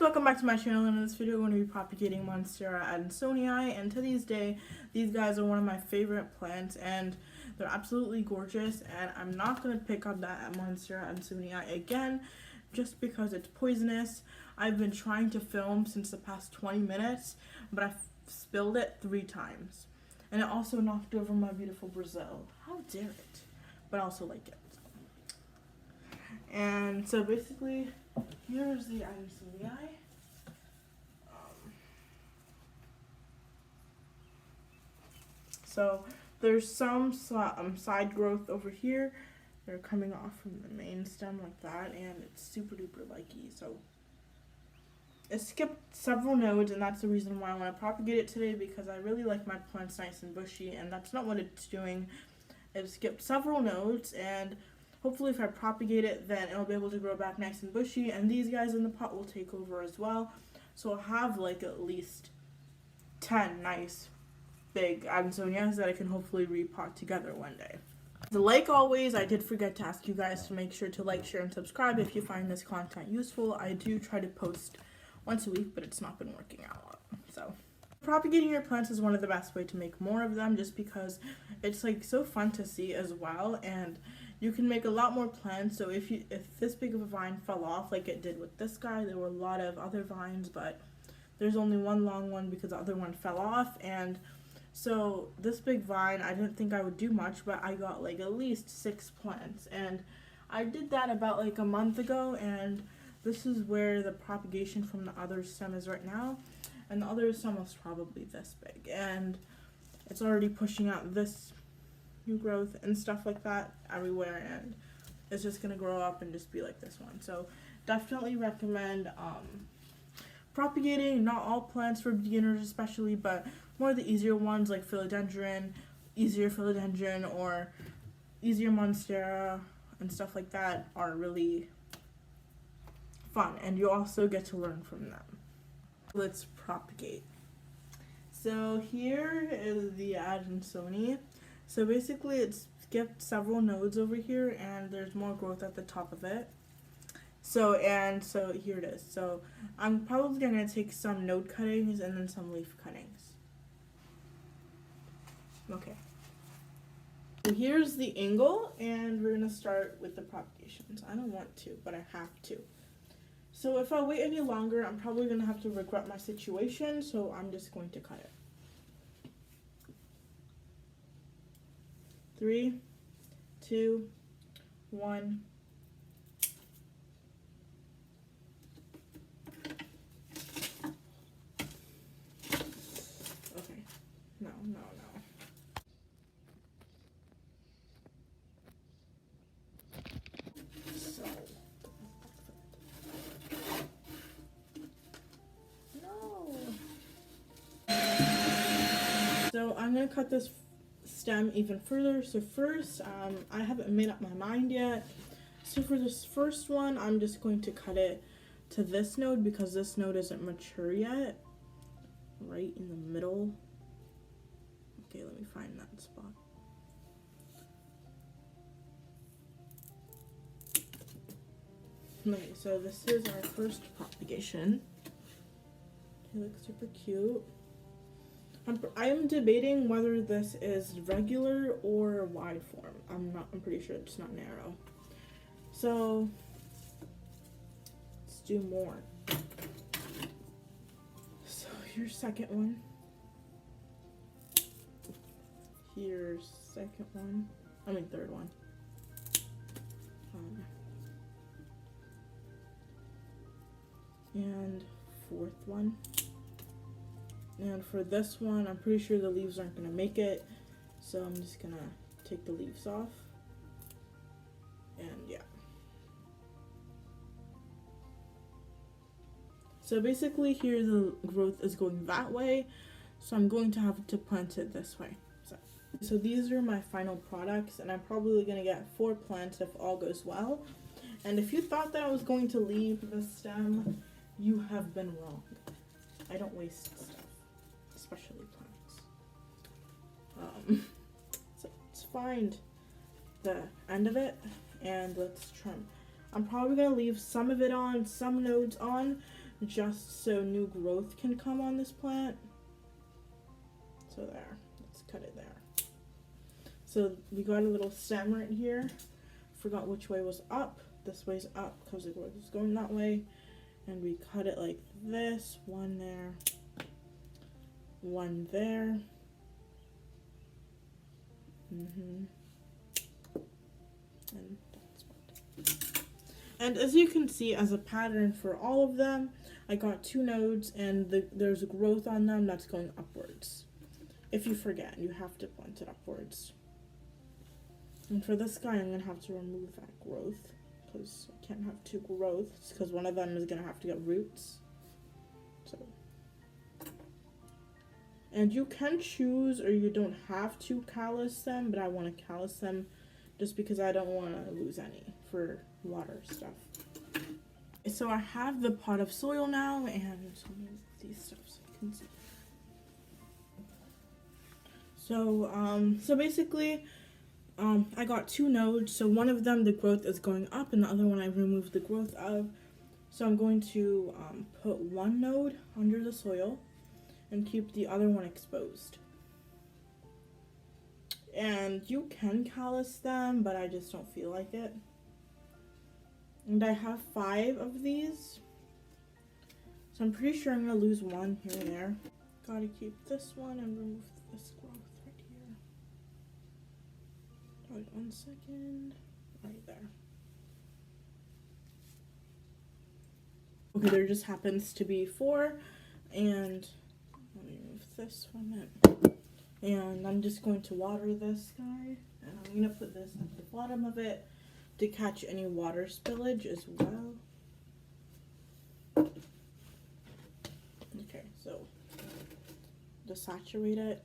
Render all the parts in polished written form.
Welcome back to my channel, and in this video I'm going to be propagating Monstera Adansonii, and to this day these guys are one of my favorite plants and they're absolutely gorgeous, and I'm not going to pick up that Monstera Adansonii again just because it's poisonous. I've been trying to film since the past 20 minutes, but I've spilled it 3 times, and it also knocked over my beautiful Brazil. How dare it? But I also like it. And so basically, here's the Adansonii. So there's some side growth over here. They're coming off from the main stem like that, and it's super duper likey. So it skipped several nodes, and that's the reason why I want to propagate it today, because I really like my plants nice and bushy, and that's not what it's doing. It skipped several nodes, and hopefully if I propagate it, then it'll be able to grow back nice and bushy, and these guys in the pot will take over as well. So I'll have like at least 10 nice big Adansonias that I can hopefully repot together one day. Like always, I did forget to ask you guys to make sure to like, share, and subscribe if you find this content useful. I do try to post once a week, but it's not been working out. So propagating your plants is one of the best way to make more of them, just because it's like so fun to see as well, and you can make a lot more plants. So if this big of a vine fell off like it did with this guy, there were a lot of other vines, but there's only one long one because the other one fell off. And so this big vine, I didn't think I would do much, but I got like at least 6 plants, and I did that about like a month ago, and this is where the propagation from the other stem is right now, and the other stem was probably this big, and it's already pushing out this new growth and stuff like that everywhere, and it's just gonna grow up and just be like this one. So definitely recommend propagating. Not all plants for beginners especially, but more of the easier ones like easier philodendron or easier monstera and stuff like that are really fun, and you also get to learn from them. Let's propagate. So here is the Adansonii. So basically it's skipped several nodes over here, and there's more growth at the top of it. So here it is. So I'm probably going to take some node cuttings and then some leaf cuttings. Okay. So here's the angle, and we're going to start with the propagations. I don't want to, but I have to. So if I wait any longer, I'm probably going to have to regret my situation, so I'm just going to cut it. 3, 2, 1. Okay. No. So I'm going to cut this stem even further. So first, I haven't made up my mind yet. So for this first one, I'm just going to cut it to this node because this node isn't mature yet. Right in the middle. Okay, let me find that spot. Okay, so this is our first propagation. It looks super cute. I'm debating whether this is regular or wide form. I'm pretty sure it's not narrow. So let's do more. So here's second one. Here's second one. I mean third one. And fourth one. And for this one, I'm pretty sure the leaves aren't going to make it, so I'm just going to take the leaves off. And yeah. So basically here the growth is going that way, so I'm going to have to plant it this way. So these are my final products, and I'm probably going to get 4 plants if all goes well. And if you thought that I was going to leave the stem, you have been wrong. I don't waste stuff, especially plants. So let's find the end of it and let's trim. I'm probably going to leave some of it on, some nodes on, just so new growth can come on this plant. So there, let's cut it there. So we got a little stem right here. Forgot which way was up. This way's up because the growth is going that way. And we cut it like this, one there, one there. And that's what. And as you can see, as a pattern for all of them, I got 2 nodes and there's a growth on them that's going upwards. If you forget, you have to plant it upwards. And for this guy, I'm going to have to remove that growth because I can't have 2 growths because one of them is going to have to get roots. So, and you can choose or you don't have to callus them, but I want to callus them just because I don't want to lose any for water stuff. So I have the pot of soil now, and so move these stuff so you can see. So basically, I got 2 nodes. So one of them, the growth is going up, and the other one I removed the growth of. So I'm going to put 1 node under the soil and keep the other one exposed. And you can callus them, but I just don't feel like it. And I have 5 of these. So I'm pretty sure I'm going to lose 1 here and there. Gotta keep this one and remove this growth right here. Wait 1 second. Right there. Okay, there just happens to be 4. And let me remove this from it. And I'm just going to water this guy. And I'm going to put this at the bottom of it to catch any water spillage as well. Okay, so just saturate it.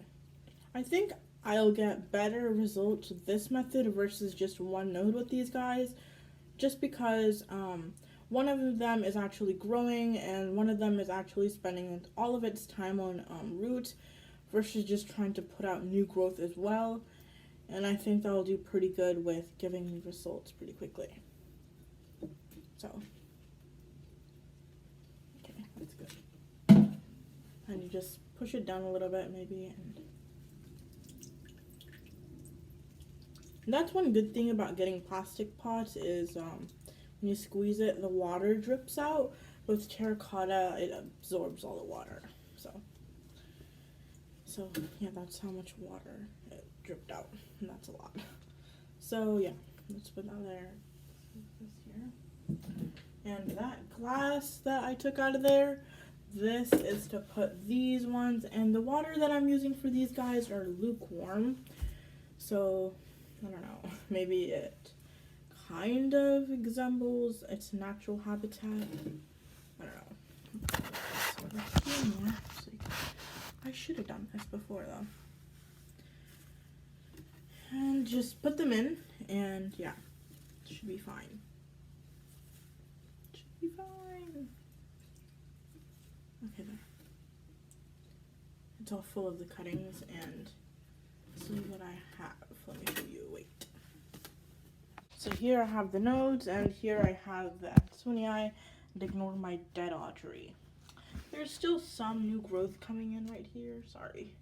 I think I'll get better results with this method versus just 1 node with these guys, just because one of them is actually growing and one of them is actually spending all of its time on roots versus just trying to put out new growth as well. And I think that'll do pretty good with giving me results pretty quickly. So, okay, that's good. And you just push it down a little bit maybe. And that's one good thing about getting plastic pots is when you squeeze it, the water drips out. With terracotta, it absorbs all the water. So yeah, that's how much water it dripped out, and that's a lot. So yeah, let's put that there. This here. And that glass that I took out of there, this is to put these ones, and the water that I'm using for these guys are lukewarm. So I don't know, maybe it kind of resembles its natural habitat. I don't know. So I should have done this before though. And just put them in, and yeah, it should be fine. Should be fine. Okay, there. It's all full of the cuttings, and see what I have. Let me show you. Wait. So here I have the nodes, and here I have the Adansonii, and ignore my dead artery. There's still some new growth coming in right here, sorry.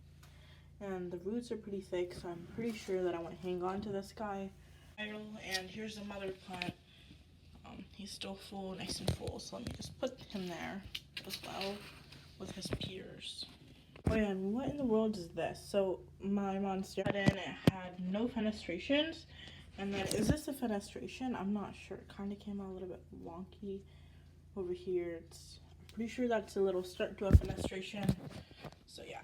And the roots are pretty thick, so I'm pretty sure that I want to hang on to this guy. And here's the mother plant. He's still full, nice and full, so let me just put him there as well with his peers. Oh yeah, and what in the world is this? So my Monstera Adansonii, it had no fenestrations. And then, is this a fenestration? I'm not sure. It kind of came out a little bit wonky over here. I'm pretty sure that's a little start to a fenestration. So yeah.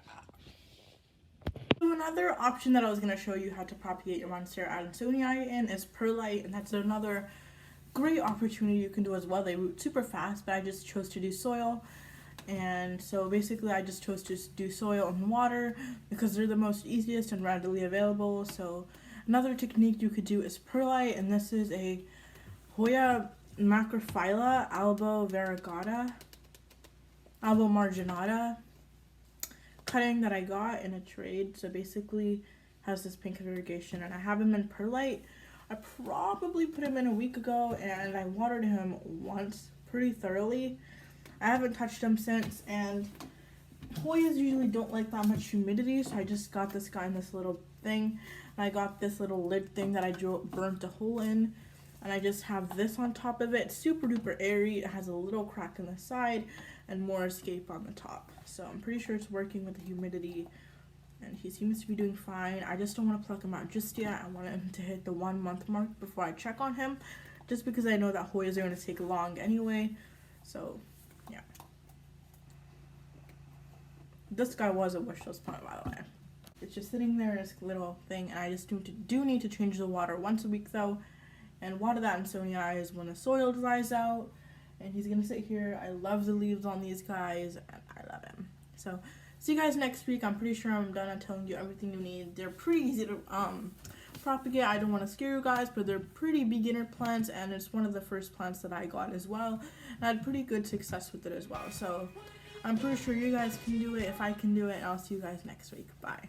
So another option that I was going to show you how to propagate your Monstera Adansonii in is Perlite, and that's another great opportunity you can do as well. They root super fast, but I just chose to do soil. And so basically I just chose to do soil and water because they're the most easiest and readily available. So another technique you could do is Perlite, and this is a Hoya macrophylla albo marginata cutting that I got in a trade. So basically has this pink irrigation, and I have him in Perlite. I probably put him in a week ago, and I watered him once pretty thoroughly. I haven't touched them since, and Hoyas usually don't like that much humidity, so I just got this guy in this little thing. And I got this little lid thing that I burnt a hole in, and I just have this on top of it. It's super duper airy. It has a little crack in the side and more escape on the top. So I'm pretty sure it's working with the humidity, and he seems to be doing fine. I just don't want to pluck him out just yet. I want him to hit the 1 month mark before I check on him, just because I know that Hoyas are going to take long anyway. So yeah. This guy was a wish list plant, by the way. It's just sitting there in this little thing, and I just do need to change the water once a week though, and water that Adansonii when the soil dries out. And he's gonna sit here. I love the leaves on these guys, and I love him. So see you guys next week. I'm pretty sure I'm done at telling you everything you need. They're pretty easy to propagate. I don't want to scare you guys, but they're pretty beginner plants, and it's one of the first plants that I got as well. And I had pretty good success with it as well. So I'm pretty sure you guys can do it. If I can do it, I'll see you guys next week. Bye.